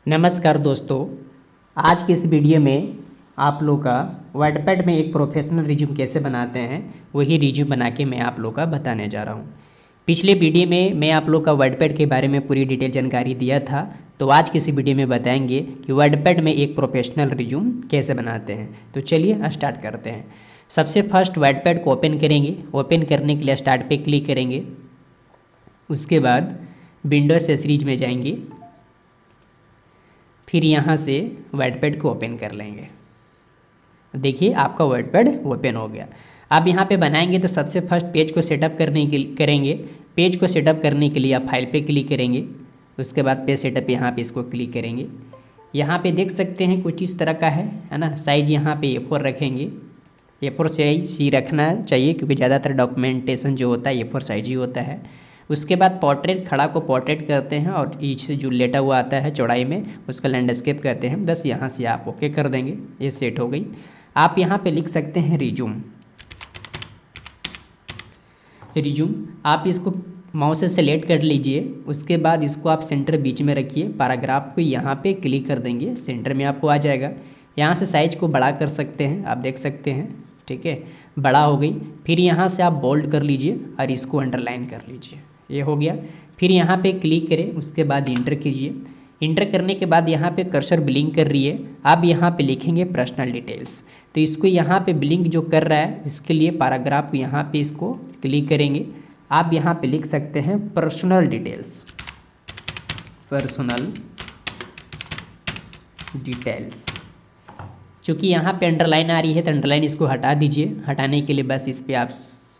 नमस्कार दोस्तों, आज की इस वीडियो में आप लोग का वर्डपैड में एक प्रोफेशनल रिज्यूम कैसे बनाते हैं वही रिज्यूम बना के मैं आप लोग का बताने जा रहा हूँ। पिछले वीडियो में मैं आप लोग का वर्डपैड के बारे में पूरी डिटेल जानकारी दिया था, तो आज की इस वीडियो में बताएंगे कि वर्डपैड में एक प्रोफेशनल रिज्यूम कैसे बनाते हैं। तो चलिए स्टार्ट करते हैं। सबसे फर्स्ट वर्डपैड को ओपन करेंगे। ओपन करने के लिए स्टार्ट पे क्लिक करेंगे। उसके बाद विंडोज सीरीज में जाएंगे, फिर यहाँ से वर्डपैड को ओपन कर लेंगे। देखिए आपका वर्डपैड ओपन हो गया। अब यहाँ पे बनाएंगे तो सबसे फर्स्ट पेज को सेटअप करने के करेंगे। पेज को सेटअप करने के लिए आप फाइल पे क्लिक करेंगे। उसके बाद पेज सेटअप यहाँ पे इसको क्लिक करेंगे। यहाँ पे देख सकते हैं कुछ इस तरह का है ना। साइज़ यहाँ पे A4 रखेंगे। A4 साइज ही रखना चाहिए क्योंकि ज़्यादातर डॉक्यूमेंटेशन जो होता है A4 साइज ही होता है। उसके बाद पोर्ट्रेट, खड़ा को पोर्ट्रेट करते हैं और ईच जो लेटा हुआ आता है चौड़ाई में उसका लैंडस्केप कहते हैं। बस यहाँ से आप ओके कर देंगे, ये सेट हो गई। आप यहाँ पे लिख सकते हैं रिज्यूम। आप इसको माउस से सेलेक्ट कर लीजिए। उसके बाद इसको आप सेंटर बीच में रखिए। पैराग्राफ को यहाँ पे क्लिक कर देंगे, सेंटर में आपको आ जाएगा। यहाँ से साइज को बड़ा कर सकते हैं, आप देख सकते हैं, ठीक है, बड़ा हो गई। फिर यहाँ से आप बोल्ड कर लीजिए और इसको अंडरलाइन कर लीजिए, ये हो गया। फिर यहाँ पे क्लिक करें, उसके बाद इंटर कीजिए। इंटर करने के बाद यहाँ पे कर्सर ब्लिंक कर रही है। आप यहाँ पे लिखेंगे पर्सनल डिटेल्स। तो इसको यहाँ पे ब्लिंक जो कर रहा है इसके लिए पैराग्राफ यहाँ पे इसको क्लिक करेंगे। आप यहाँ पे लिख सकते हैं पर्सनल डिटेल्स, पर्सनल डिटेल्स। चूँकि यहाँ पे अंडरलाइन आ रही है तो अंडरलाइन इसको हटा दीजिए। हटाने के लिए बस इस पर आप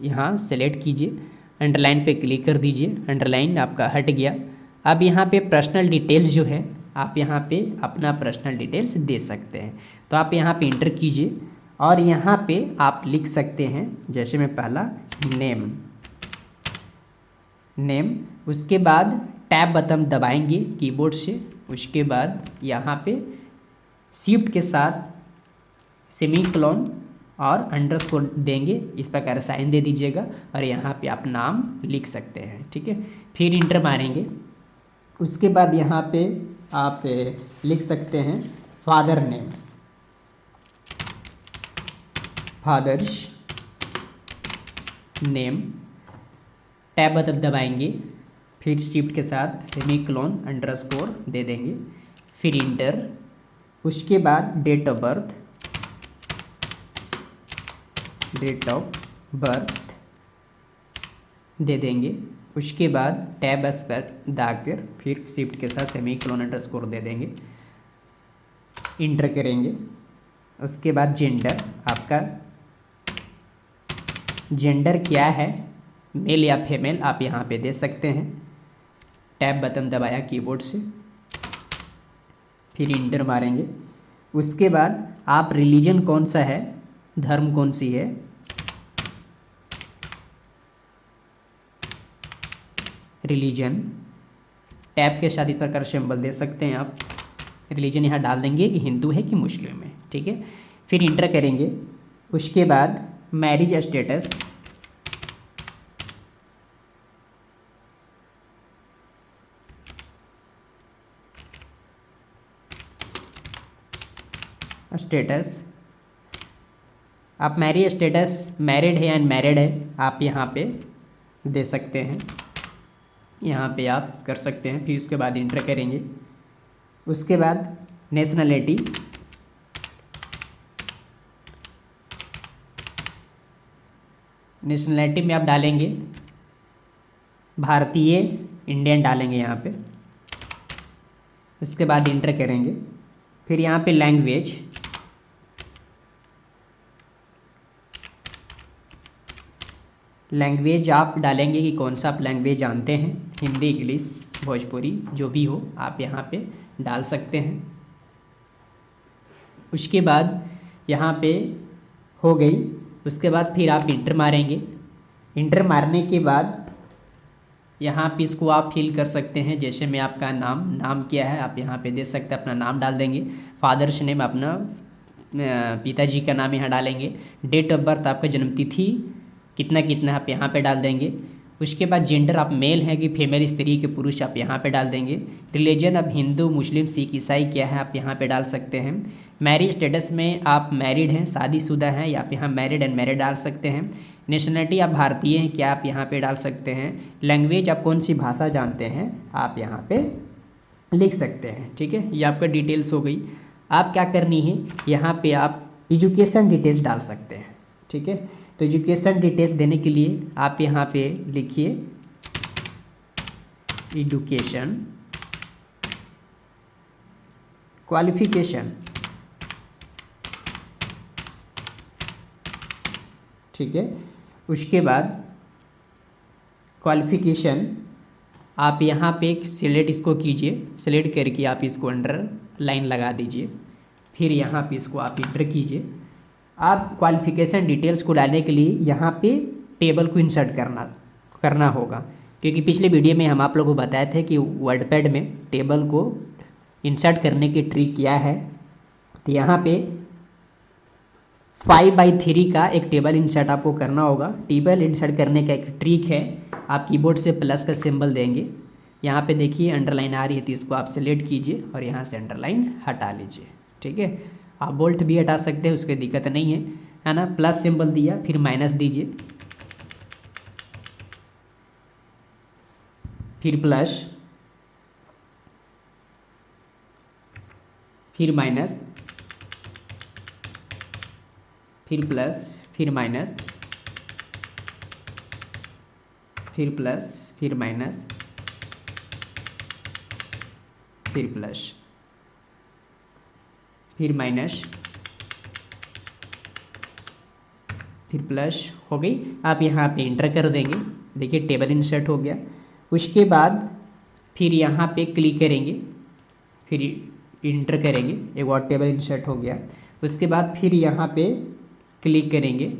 यहाँ सेलेक्ट कीजिए, अंडरलाइन पे क्लिक कर दीजिए, अंडरलाइन आपका हट गया। अब यहाँ पे पर्सनल डिटेल्स जो है आप यहाँ पे अपना पर्सनल डिटेल्स दे सकते हैं। तो आप यहाँ पे इंटर कीजिए और यहाँ पे आप लिख सकते हैं, जैसे मैं पहला नेम। उसके बाद टैब बटन दबाएंगे कीबोर्ड से। उसके बाद यहाँ पे शिफ्ट के साथ सेमीकोलन और अंडरस्कोर देंगे, इस प्रकार साइन दे दीजिएगा और यहाँ पे आप नाम लिख सकते हैं, ठीक है। फिर इंटर मारेंगे। उसके बाद यहाँ पे आप लिख सकते हैं father name, father's name. Tab button दबाएंगे, फिर शिफ्ट के साथ सेमीकोलन अंडरस्कोर दे देंगे, फिर इंटर। उसके बाद डेट ऑफ बर्थ दे देंगे। उसके बाद टैब एस पर दाकर फिर शिफ्ट के साथ सेमीकोलन अंडरस्कोर दे देंगे, इंटर करेंगे। उसके बाद जेंडर, आपका जेंडर क्या है, मेल या फीमेल, आप यहाँ पे दे सकते हैं। टैब बटन दबाया कीबोर्ड से, फिर इंटर मारेंगे। उसके बाद आप रिलीजन कौन सा है, धर्म कौन सी है, रिलीजन टैब के साथ इस प्रकार सिंबल दे सकते हैं आप। रिलीजन यहाँ डाल देंगे कि हिंदू है कि मुस्लिम है, ठीक है। फिर इंटर करेंगे। उसके बाद मैरिज स्टेटस, आप मैरिज स्टेटस मैरिड है या अनमैरिड है आप यहाँ पे दे सकते हैं, यहाँ पे आप कर सकते हैं। फिर उसके बाद इंटर करेंगे। उसके बाद नेशनलिटी, में आप डालेंगे भारतीय, इंडियन डालेंगे यहाँ पे। उसके बाद इंटर करेंगे। फिर यहाँ पे लैंग्वेज आप डालेंगे कि कौन सा आप लैंग्वेज जानते हैं, हिंदी, इंग्लिश, भोजपुरी, जो भी हो आप यहाँ पे डाल सकते हैं। उसके बाद यहाँ पे हो गई। उसके बाद फिर आप इंटर मारेंगे। इंटर मारने के बाद यहाँ पे इसको आप फिल कर सकते हैं, जैसे मैं आपका नाम क्या है आप यहाँ पे दे सकते हैं, अपना नाम डाल देंगे। फादर्स नेम, अपना पिताजी का नाम यहाँ डालेंगे। डेट ऑफ बर्थ, आपका जन्मतिथि कितना कितना आप यहाँ पे डाल देंगे। उसके बाद जेंडर आप मेल हैं कि फीमेल, स्त्री के पुरुष, आप यहाँ पे डाल देंगे। रिलीजन अब हिंदू, मुस्लिम, सिख, ईसाई क्या है आप यहाँ पे डाल सकते हैं। मैरिज स्टेटस में आप मैरिड हैं, शादीशुदा हैं, या आप यहाँ मैरिड एंड मैरिड डाल सकते हैं। नेशनलिटी आप भारतीय हैं क्या आप यहाँ पे डाल सकते हैं। लैंग्वेज आप कौन सी भाषा जानते हैं आप यहाँ पे लिख सकते हैं। ठीक है, ये आपका डिटेल्स हो गई। आप क्या करनी है, यहाँ पे आप एजुकेशन डिटेल्स डाल सकते हैं। ठीक है, तो एजुकेशन डिटेल्स देने के लिए आप यहाँ पे लिखिए एजुकेशन क्वालिफिकेशन। ठीक है, उसके बाद क्वालिफिकेशन आप यहाँ पे सिलेक्ट इसको कीजिए, सिलेक्ट करके आप इसको अंडर लाइन लगा दीजिए, फिर यहाँ पे इसको आप इंटर कीजिए। आप क्वालिफिकेशन डिटेल्स को डालने के लिए यहाँ पे टेबल को इंसर्ट करना होगा, क्योंकि पिछले वीडियो में हम आप लोगों को बताए थे कि वर्डपैड में टेबल को इंसर्ट करने की ट्रिक क्या है। तो यहाँ पे 5/3 का एक टेबल इंसर्ट आपको करना होगा। टेबल इंसर्ट करने का एक ट्रिक है, आप कीबोर्ड से प्लस का सिंबल देंगे, यहाँ पे देखिए अंडरलाइन आ रही है तो इसको आप सेलेक्ट कीजिए और यहाँ से अंडरलाइन हटा लीजिए। ठीक है, आप बोल्ट भी हटा सकते हैं, उसकी दिक्कत नहीं है ना। प्लस सिंबल दिया, फिर माइनस दीजिए, फिर प्लस, फिर माइनस, फिर प्लस, फिर माइनस, फिर प्लस, फिर माइनस, फिर प्लस, फिर माइनस, फिर प्लस हो गई। आप यहाँ पे इंटर कर देंगे, देखिए टेबल इंसर्ट हो गया। उसके बाद फिर यहाँ पे क्लिक करेंगे, फिर इंटर करेंगे, एक और टेबल इंसर्ट हो गया। उसके बाद फिर यहाँ पे क्लिक करेंगे,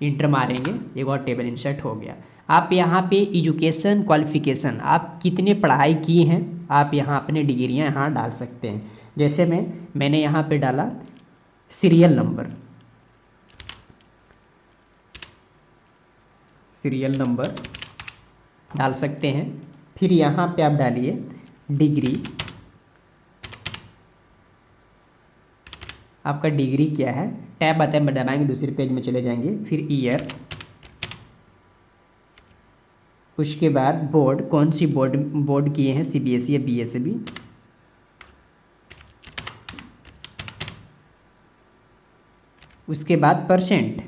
इंटर मारेंगे, एक और टेबल इंसर्ट हो गया। आप यहाँ पे एजुकेशन क्वालिफिकेशन आप कितने पढ़ाई किए हैं आप यहाँ अपने डिग्रियाँ यहाँ डाल सकते हैं। जैसे मैंने यहाँ पे डाला सीरियल नंबर, सीरियल नंबर डाल सकते हैं। फिर यहाँ पे आप डालिए डिग्री, आपका डिग्री क्या है, टैब आता है दबाएंगे दूसरे पेज में चले जाएंगे। फिर ईयर, उसके बाद बोर्ड, कौन सी बोर्ड किए हैं, सीबीएसई या बीएसई। उसके बाद परसेंट,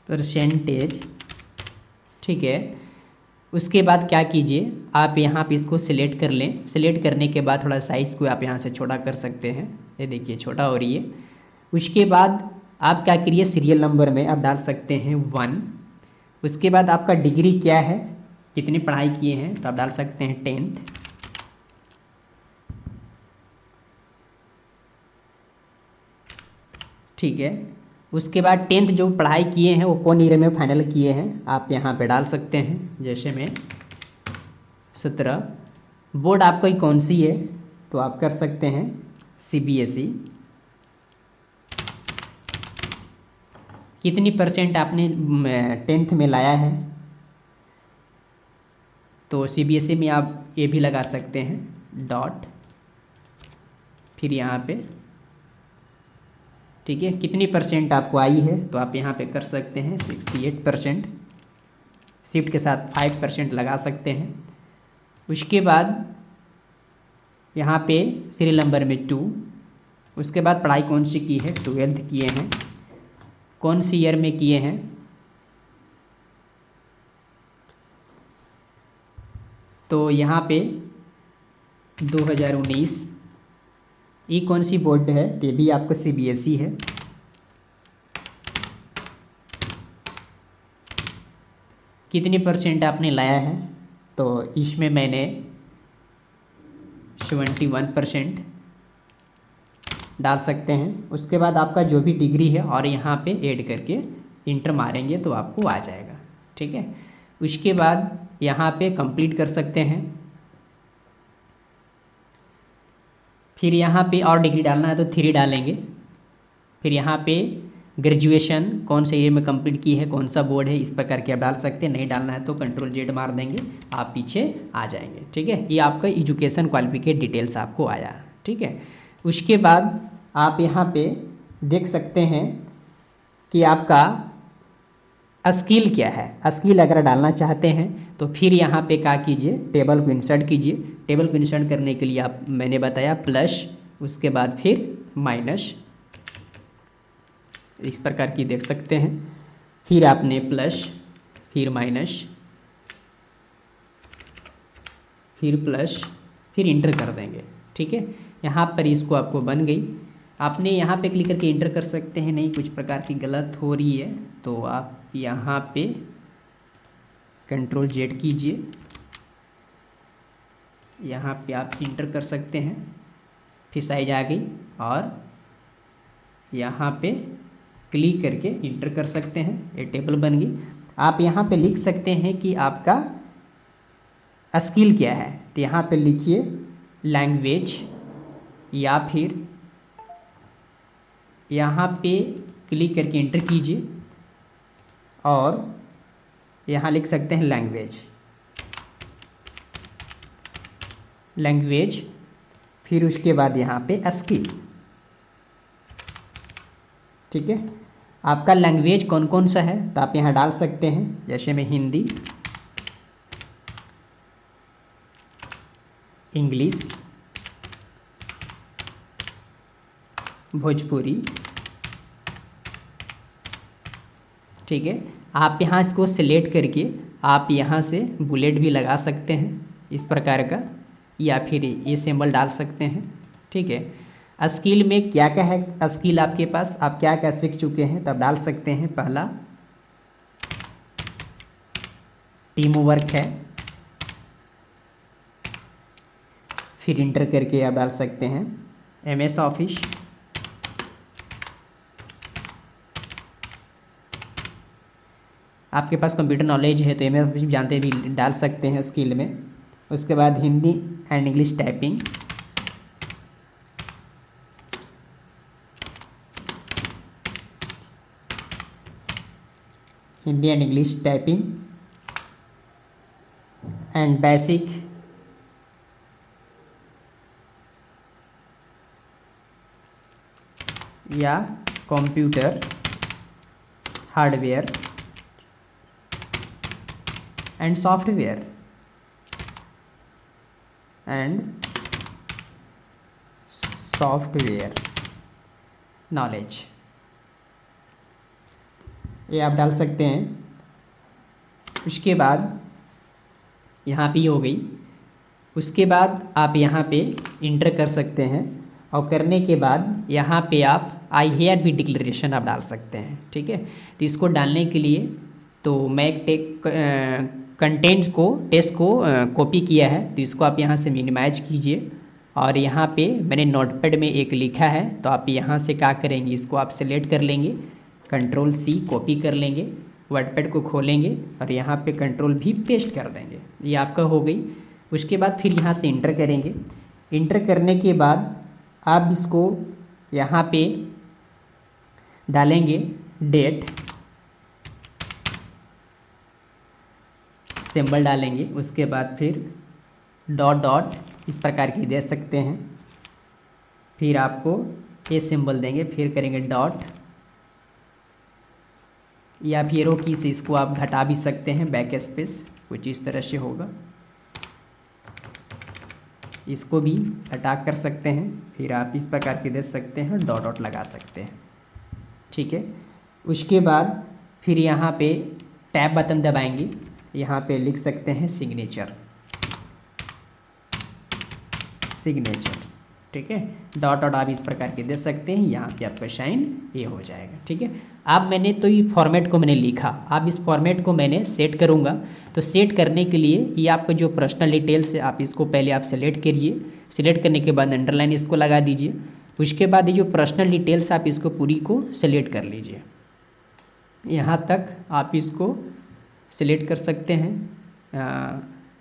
परसेंटेज। ठीक है, उसके बाद क्या कीजिए, आप यहाँ पे इसको सिलेक्ट कर लें। सिलेक्ट करने के बाद थोड़ा साइज़ को आप यहाँ से छोटा कर सकते हैं, ये देखिए छोटा हो रही है। उसके बाद आप क्या करिए, सीरियल नंबर में आप डाल सकते हैं 1। उसके बाद आपका डिग्री क्या है, कितनी पढ़ाई किए हैं, तो आप डाल सकते हैं 10th। ठीक है, उसके बाद 10th जो पढ़ाई किए हैं वो कौन ईयर में फाइनल किए हैं आप यहाँ पे डाल सकते हैं। जैसे में 17। बोर्ड आपका कौन सी है तो आप कर सकते हैं सीबीएसई। कितनी परसेंट आपने 10th में लाया है तो सीबीएसई में आप ये भी लगा सकते हैं डॉट, फिर यहाँ पे। ठीक है, कितनी परसेंट आपको आई है तो आप यहाँ पे कर सकते हैं 68%, शिफ्ट के साथ 5% लगा सकते हैं। उसके बाद यहाँ पे सीरियल नंबर में 2। उसके बाद पढ़ाई कौन सी की है, 12th किए हैं, कौन सी ईयर में किए हैं, तो यहाँ पे 2019। ये कौन सी बोर्ड है, ये भी आपका सीबीएसई है। कितनी परसेंट आपने लाया है तो इसमें मैंने 71%। डाल सकते हैं। उसके बाद आपका जो भी डिग्री है और यहाँ पे ऐड करके इंटर मारेंगे तो आपको आ जाएगा, ठीक है। उसके बाद यहाँ पे कंप्लीट कर सकते हैं। फिर यहाँ पे और डिग्री डालना है तो 3 डालेंगे। फिर यहाँ पे ग्रेजुएशन कौन से ईयर में कंप्लीट की है, कौन सा बोर्ड है, इस प्रकार के आप डाल सकते हैं। नहीं डालना है तो Ctrl Z मार देंगे, आप पीछे आ जाएंगे, ठीक है। ये आपका एजुकेशन क्वालिफिकेट डिटेल्स आपको आया, ठीक है। उसके बाद आप यहाँ पे देख सकते हैं कि आपका स्किल क्या है। स्किल अगर डालना चाहते हैं तो फिर यहाँ पे क्या कीजिए, टेबल को इंसर्ट कीजिए। टेबल को इंसर्ट करने के लिए आप मैंने बताया प्लस, उसके बाद फिर माइनस, इस प्रकार की देख सकते हैं। फिर आपने प्लस, फिर माइनस, फिर प्लस, फिर इंटर कर देंगे, ठीक है। यहाँ पर इसको आपको बन गई। आपने यहाँ पे क्लिक करके इंटर कर सकते हैं। नहीं कुछ प्रकार की गलत हो रही है तो आप यहाँ पे Ctrl Z कीजिए, यहाँ पे आप इंटर कर सकते हैं। फिर साइज आ गई और यहाँ पे क्लिक करके इंटर कर सकते हैं, ये टेबल बन गई। आप यहाँ पे लिख सकते हैं कि आपका स्किल क्या है, तो यहाँ पे लिखिए लैंग्वेज, या फिर यहाँ पे क्लिक करके इंटर कीजिए और यहाँ लिख सकते हैं लैंग्वेज, फिर उसके बाद यहाँ पे स्किल, ठीक है। आपका लैंग्वेज कौन कौन सा है तो आप यहाँ डाल सकते हैं, जैसे मैं हिंदी, इंग्लिश, भोजपुरी, ठीक है। आप यहाँ इसको सिलेक्ट करके आप यहाँ से बुलेट भी लगा सकते हैं इस प्रकार का, या फिर ये सिंबल डाल सकते हैं, ठीक है। स्किल में क्या क्या है, स्किल आपके पास आप क्या क्या सीख चुके हैं तब डाल सकते हैं। पहला टीम वर्क है, फिर इंटर करके आप डाल सकते हैं MS ऑफिस, आपके पास कंप्यूटर नॉलेज है तो MS ऑफिस जानते भी डाल सकते हैं स्किल में। उसके बाद Hindi and English typing, Hindi and English typing and basic, या computer hardware and software knowledge, ये आप डाल सकते हैं। उसके बाद यहाँ पे हो गई। उसके बाद आप यहाँ पे इंटर कर सकते हैं और करने के बाद यहाँ पे आप आई हेयर भी डिक्लेरेशन आप डाल सकते हैं, ठीक है। तो इसको डालने के लिए तो मैं एक कंटेंट को टेक्स्ट को कॉपी किया है, तो इसको आप यहाँ से मिनिमाइज कीजिए और यहाँ पे मैंने नोटपैड में एक लिखा है तो आप यहाँ से क्या करेंगे, इसको आप सेलेक्ट कर लेंगे, Ctrl+C कॉपी कर लेंगे, वर्डपैड को खोलेंगे और यहाँ पे Ctrl+V पेस्ट कर देंगे, ये आपका हो गई। उसके बाद फिर यहाँ से इंटर करेंगे। इंटर करने के बाद आप इसको यहाँ पे डालेंगे डेट, सिंबल डालेंगे, उसके बाद फिर डॉट डॉट इस प्रकार की दे सकते हैं। फिर आपको ये सिंबल देंगे, फिर करेंगे डॉट, या फिर एरो की से इसको आप घटा भी सकते हैं, बैक स्पेस कुछ इस तरह से होगा, इसको भी हटा कर सकते हैं। फिर आप इस प्रकार के दे सकते हैं, डॉट डॉट लगा सकते हैं, ठीक है। उसके बाद फिर यहाँ पे टैब बटन दबाएंगे, यहाँ पे लिख सकते हैं सिग्नेचर, ठीक है। डॉट डॉट आप इस प्रकार के दे सकते हैं, यहाँ पे आपका साइन ये हो जाएगा, ठीक है। अब मैंने तो ये फॉर्मेट को मैंने लिखा, अब इस फॉर्मेट को मैंने सेट करूँगा। तो सेट करने के लिए ये आपका जो पर्सनल डिटेल्स है आप इसको पहले आप सेलेक्ट करिए, सेलेक्ट करने के बाद अंडरलाइन इसको लगा दीजिए। उसके बाद ये जो पर्सनल डिटेल्स आप इसको पूरी को सिलेक्ट कर लीजिए। यहाँ तक आप इसको सिलेक्ट कर सकते हैं।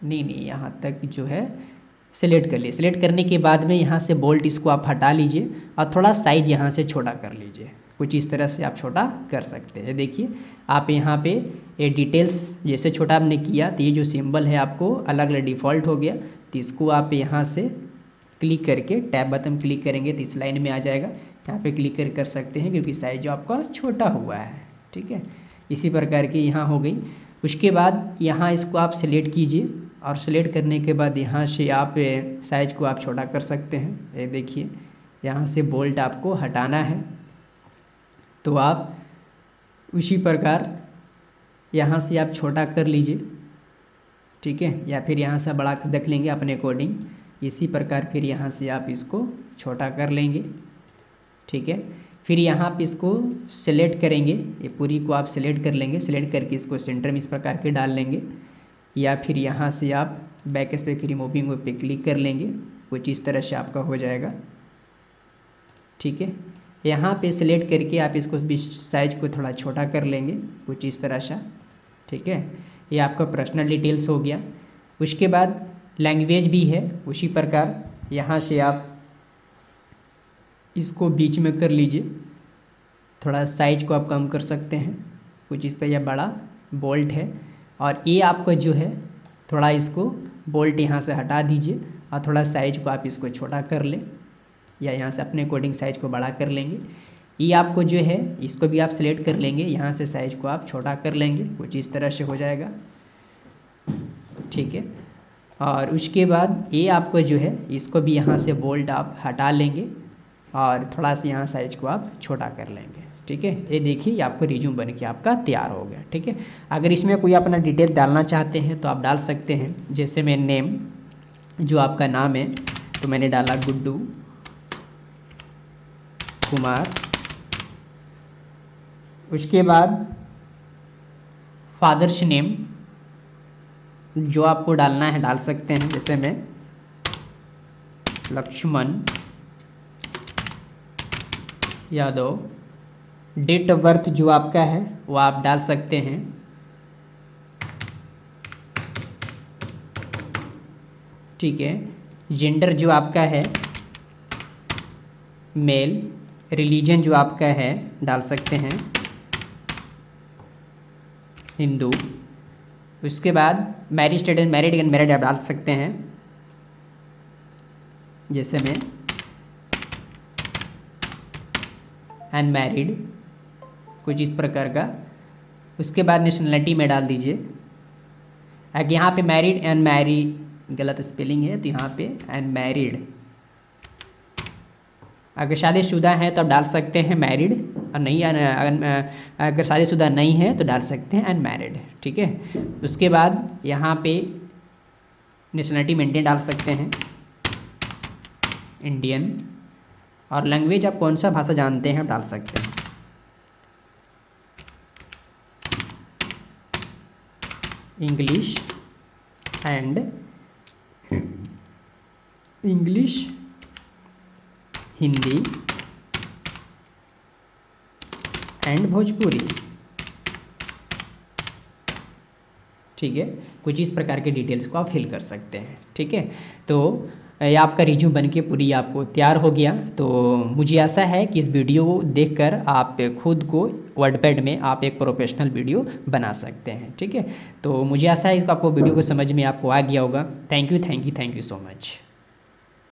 नहीं, यहाँ तक जो है सिलेक्ट कर लिए। सिलेक्ट करने के बाद में यहाँ से बोल्ट इसको आप हटा लीजिए और थोड़ा साइज यहाँ से छोटा कर लीजिए। कुछ इस तरह से आप छोटा कर सकते हैं। देखिए आप यहाँ पे ये डिटेल्स जैसे छोटा आपने किया तो ये जो सिंबल है आपको अलग अलग डिफ़ॉल्ट हो गया। तो इसको आप यहाँ से क्लिक करके टैब बटन क्लिक करेंगे तो इस लाइन में आ जाएगा। यहाँ पे क्लिक कर सकते हैं क्योंकि साइज जो आपका छोटा हुआ है। ठीक है, इसी प्रकार की यहाँ हो गई। उसके बाद यहाँ इसको आप सिलेक्ट कीजिए और सिलेक्ट करने के बाद यहाँ से आप साइज को आप छोटा कर सकते हैं। ये देखिए यहाँ से बोल्ट आपको हटाना है तो आप उसी प्रकार यहाँ से आप छोटा कर लीजिए। ठीक है, या फिर यहाँ से बड़ा रख लेंगे अपने अकॉर्डिंग। इसी प्रकार फिर यहाँ से आप इसको छोटा कर लेंगे। ठीक है, फिर यहाँ पे इसको सेलेक्ट करेंगे, ये पूरी को आप सेलेक्ट कर लेंगे। सेलेक्ट करके इसको सेंटर में इस प्रकार के डाल लेंगे, या फिर यहाँ से आप बैक स्पेस पे रिमूविंग पे क्लिक कर लेंगे। कुछ इस तरह से आपका हो जाएगा। ठीक है, यहाँ पे सेलेक्ट करके आप इसको साइज को थोड़ा छोटा कर लेंगे कुछ इस तरह से। ठीक है, ये आपका पर्सनल डिटेल्स हो गया। उसके बाद लैंग्वेज भी है उसी प्रकार। यहाँ से आप इसको बीच में कर लीजिए, थोड़ा साइज को आप कम कर सकते हैं कुछ इस पर। यह बड़ा बोल्ट है और ये आपका जो है थोड़ा इसको बोल्ट यहाँ से हटा दीजिए और थोड़ा साइज को आप इसको छोटा कर लें, या यहाँ से अपने अकॉर्डिंग साइज को बड़ा कर लेंगे। ये आपको जो है इसको भी आप सिलेक्ट कर लेंगे, यहाँ से साइज को आप छोटा कर लेंगे कुछ इस तरह से हो जाएगा। ठीक है, और उसके बाद ये आपको जो है इसको भी यहाँ से बोल्ट आप हटा लेंगे और थोड़ा सा यहाँ साइज को आप छोटा कर लेंगे। ठीक है, ये देखिए आपको रिज्यूम बन के आपका तैयार हो गया। ठीक है, अगर इसमें कोई अपना डिटेल डालना चाहते हैं तो आप डाल सकते हैं। जैसे मैं नेम जो आपका नाम है तो मैंने डाला गुड्डू कुमार। उसके बाद फादर्स नेम जो आपको डालना है डाल सकते हैं। जैसे मैं Laxman Yadav. Date of birth जो आपका है वो आप डाल सकते हैं। ठीक है, जेंडर जो आपका है मेल। रिलीजन जो आपका है डाल सकते हैं हिंदू। उसके बाद marriage status married and married आप डाल सकते हैं। जैसे मैं अनमैरिड कुछ इस प्रकार का। उसके बाद नेशनलिटी में डाल दीजिए। अगर यहाँ पे मैरिड अनमैरिड गलत स्पेलिंग है तो यहाँ पे अनमैरिड। अगर शादीशुदा है तो आप डाल सकते हैं मैरिड, और नहीं अगर शादीशुदा नहीं है तो डाल सकते हैं अनमैरिड। ठीक है, उसके बाद यहाँ पे नेशनलिटी में इंडियन डाल सकते हैं इंडियन, और लैंग्वेज आप कौन सा भाषा जानते हैं आप डाल सकते हैं। English and English, Hindi and Bhojpuri. ठीक है, कुछ इस प्रकार के डिटेल्स को आप फिल कर सकते हैं। ठीक है, तो ये आपका रिज्यूम बनके पूरी आपको तैयार हो गया। तो मुझे आशा है कि इस वीडियो को देखकर आप खुद को वर्डपैड में आप एक प्रोफेशनल वीडियो बना सकते हैं। ठीक है, तो मुझे आशा है इसको आपको वीडियो को समझ में आपको आ गया होगा। Thank you so much.